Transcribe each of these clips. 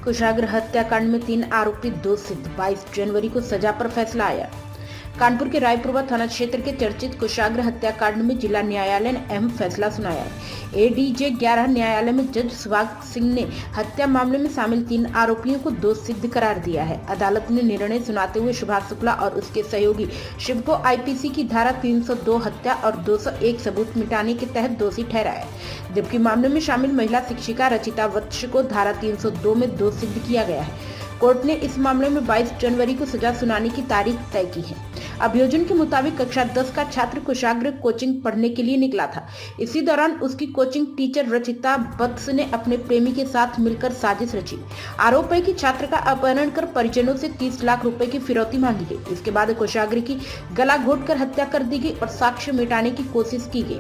कुशाग्र हत्याकांड में 3 आरोपी दोषित, 22 जनवरी को सजा पर फैसला आया। कानपुर के रायपुरवा थाना क्षेत्र के चर्चित कुशाग्र हत्याकांड में जिला न्यायालय ने अहम फैसला सुनाया। एडीजे 11 न्यायालय में जज सुभाष सिंह ने हत्या मामले में शामिल 3 आरोपियों को दोषी सिद्ध करार दिया है। अदालत ने निर्णय सुनाते हुए सुभाष शुक्ला और उसके सहयोगी शिव को आईपीसी की धारा 302 हत्या और 201 सबूत मिटाने के तहत दोषी ठहराया, जबकि मामले में शामिल महिला शिक्षिका रचिता वत्स को धारा 302 में दोषी सिद्ध किया गया है। कोर्ट ने इस मामले में 22 जनवरी को सजा सुनाने की तारीख तय की है। अभियोजन के मुताबिक कक्षा 10 का छात्र कुशाग्र कोचिंग पढ़ने के लिए निकला था। इसी दौरान उसकी कोचिंग टीचर रचिता वत्स ने अपने प्रेमी के साथ मिलकर साजिश रची। आरोप है कि छात्र का अपहरण कर परिजनों से 30 लाख रुपए की फिरौती मांगी गई। इसके बाद कुशाग्र की गला घोंटकर हत्या कर दी गई और साक्ष्य मिटाने की कोशिश की गई।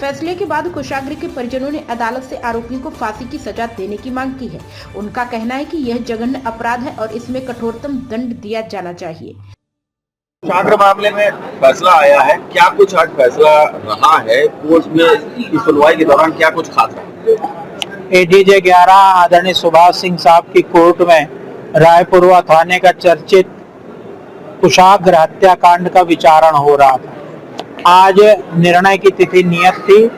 फैसले के बाद कुशाग्र के परिजनों ने अदालत से आरोपियों को फांसी की सजा देने की मांग की है। उनका कहना है कि यह जघन्य अपराध है और इसमें कठोरतम दंड दिया जाना चाहिए। कुशाग्र मामले में फैसला आया है, क्या कुछ आज फैसला रहा है? कोर्ट में की सुनवाई के दौरान क्या कुछ खास रहा? एडीजे 11 आदरणीय सुभाष सिंह साहब की कोर्ट में रायपुरवा थाने का चर्चित कुशाग्र हत्याकांड का विचारण हो रहा था। आज निर्णय की तिथि नियत थी।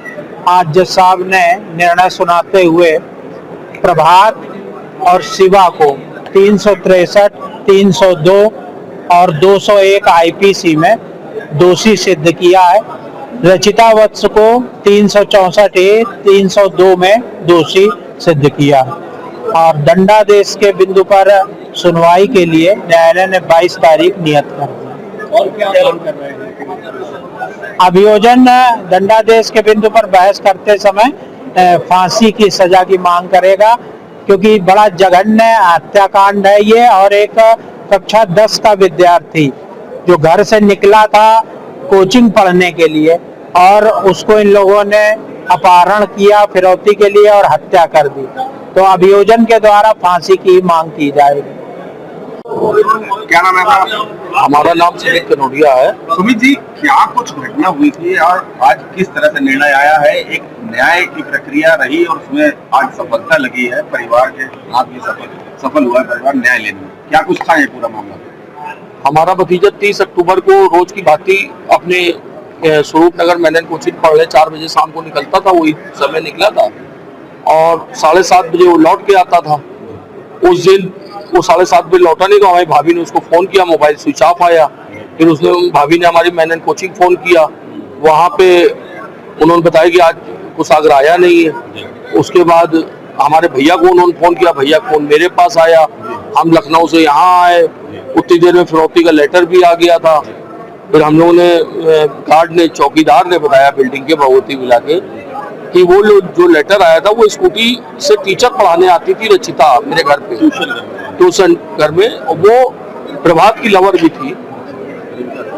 आज जज साहब ने निर्णय सुनाते हुए प्रभात और शिवा को 363, 302 और 201 आईपीसी में दोषी सिद्ध किया है। रचिता वत्स को 364A, 302 में दोषी सिद्ध किया है और दंडादेश के बिंदु पर सुनवाई के लिए न्यायालय ने 22 तारीख नियत कर दी। और क्या मांग कर रहे हैं? अभियोजन दंडादेश के बिंदु पर बहस करते समय फांसी की सजा की मांग करेगा, क्योंकि बड़ा जघन्य हत्याकांड है ये। और एक कक्षा 10 का विद्यार्थी जो घर से निकला था कोचिंग पढ़ने के लिए और उसको इन लोगों ने अपहरण किया फिरौती के लिए और हत्या कर दी, तो अभियोजन के द्वारा फांसी की मांग की जाएगी। क्या नाम है आपका? हमारा नाम सुमित कनोडिया है। सुमित जी, क्या कुछ घटना हुई थी और आज किस तरह से निर्णय आया है? एक न्याय की प्रक्रिया रही और उसमें आज सफलता लगी है, परिवार के हाथ में सफल हुआ है परिवार न्याय लेने में। क्या कुछ था ये पूरा मामला? हमारा भतीजा 30 अक्टूबर को रोज की भांति अपने स्वरूप नगर मैनन कोचिंग पढ़ने 4 बजे शाम को निकलता था। वही समय निकला था और 7:30 बजे वो लौट के आता था। उस दिन वो 7:30 बजे लौटा नहीं, तो हमारी भाभी ने उसको फोन किया, मोबाइल स्विच ऑफ आया। फिर उसने भाभी ने हमारी मैनन कोचिंग फोन किया, वहाँ पे उन्होंने बताया कि आज कुशाग्र आया नहीं है। उसके बाद हमारे भैया को उन्होंने फोन किया, भैया फोन मेरे पास आया, हम लखनऊ से यहाँ आए। उतनी देर में फिरौती का लेटर भी आ गया था। फिर हम लोगों ने गार्ड ने, चौकीदार ने बताया बिल्डिंग के भगवती मिला के कि वो जो लेटर आया था वो स्कूटी से टीचर पढ़ाने आती थी रचिता मेरे घर पे ट्यूशन घर में, वो प्रभात की लवर भी थी।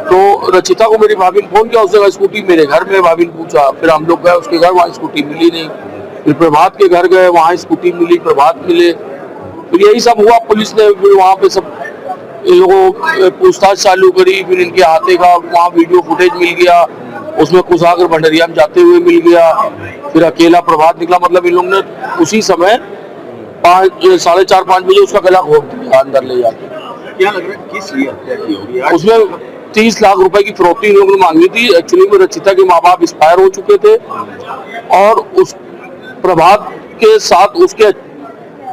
तो रचिता को मेरी भाभी ने फोन किया, उसने कहा स्कूटी मेरे घर में। भाभी ने पूछा, फिर हम लोग गए उसके घर, वहाँ स्कूटी मिली नहीं। फिर प्रभात के घर गए, वहाँ स्कूटी मिली, प्रभात मिले। फिर यही सब हुआ। पुलिस ने फिर वहाँ पे सब इन लोगों पूछताछ चालू करी। फिर इनके हाथे का वहाँ वीडियो फुटेज मिल गया, उसमें कुशाग्र भंडरिया में जाते हुए मिल गया। फिर अकेला प्रभात निकला, मतलब इन लोगों ने उसी समय 4:30-5 बजे उसका गला घोंट दिया अंदर ले जाके। क्या लग रहा है किस लिए हत्या की होगी? उसमें 30 लाख रुपए की फिरौती इन लोगों ने मांगी थी। एक्चुअली में रचिता के माँ बाप एक्सपायर हो चुके थे और उस प्रभात के साथ उसके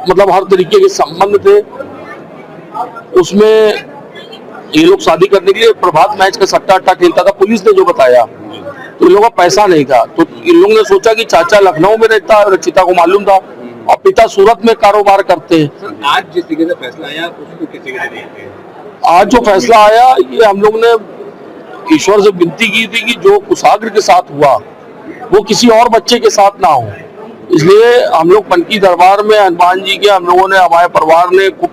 मतलब हर तरीके के संबंध थे। उसमें ये लोग शादी करने के लिए प्रभात मैच का सट्टा अट्टा खेलता था, पुलिस ने जो बताया। तो इन लोगों का पैसा नहीं था, तो इन लोगों ने सोचा कि चाचा लखनऊ में रहता है, रचिता को मालूम था, और पिता सूरत में कारोबार करते हैं। आज जिस तरीके से फैसला आया उसको किस तरीके से देखते हैं? आज जो फैसला आया, ये हम लोग ने ईश्वर से विनती की थी कि जो कुशाग्र के साथ हुआ वो किसी और बच्चे के साथ ना हो। इसलिए हम लोग पनकी दरबार में हनुमान जी के हम लोगों ने, हमारे परिवार ने खूब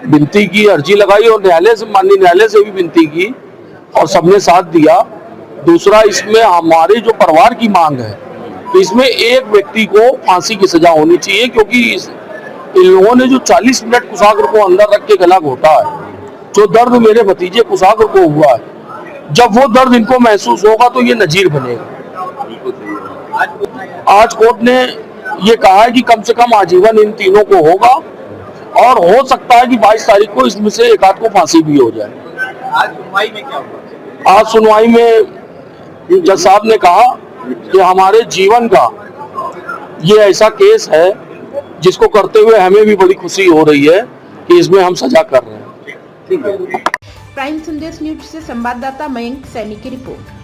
विनती की, अर्जी लगाई और न्यायालय से, माननीय न्यायालय से भी विनती की और सबने साथ दिया। दूसरा, इसमें हमारे जो परिवार की मांग है, तो इसमें एक व्यक्ति को फांसी की सजा होनी चाहिए, क्योंकि इन लोगों ने जो 40 मिनट कुशाग्र को अंदर रख के गला घोटा है, जो दर्द मेरे भतीजे कुशाग्र को हुआ है, जब वो दर्द इनको महसूस होगा तो ये नजीर बनेगा। आज कोर्ट ने ये कहा है कि कम से कम आजीवन इन तीनों को होगा और हो सकता है कि 22 तारीख को इसमें से एक आध को फांसी भी हो जाए। आज सुनवाई में क्या हुआ? आज सुनवाई में जज साहब ने कहा कि हमारे जीवन का ये ऐसा केस है जिसको करते हुए हमें भी बड़ी खुशी हो रही है कि इसमें हम सजा कर रहे हैं। ठीक है। प्राइम संदेश न्यूज से संवाददाता मयंक सैनी की रिपोर्ट।